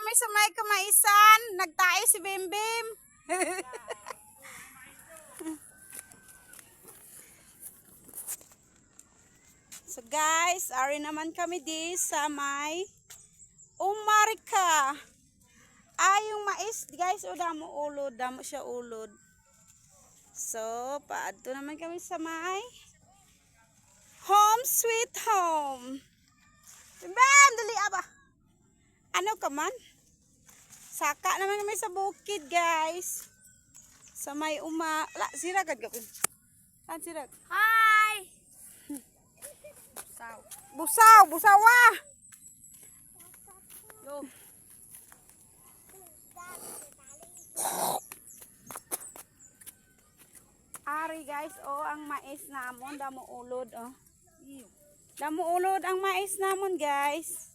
kami sa may kamaisan. Nagtae si Bimbim. So guys, ari naman kami di sa may Umarika. Ay, yung mais guys, o damo ulod, damo siya ulod. So, paadto naman kami sa may Home Sweet Home. Bimbim, dali aba. Ano ka man? Saka naman kami sa bukid guys. Sa may siragad ka. Sirag. Hi! Busawa. Yo. Ari guys, oh, ang mais namon, damo ulod, oh. Damo ulod ang mais namon guys.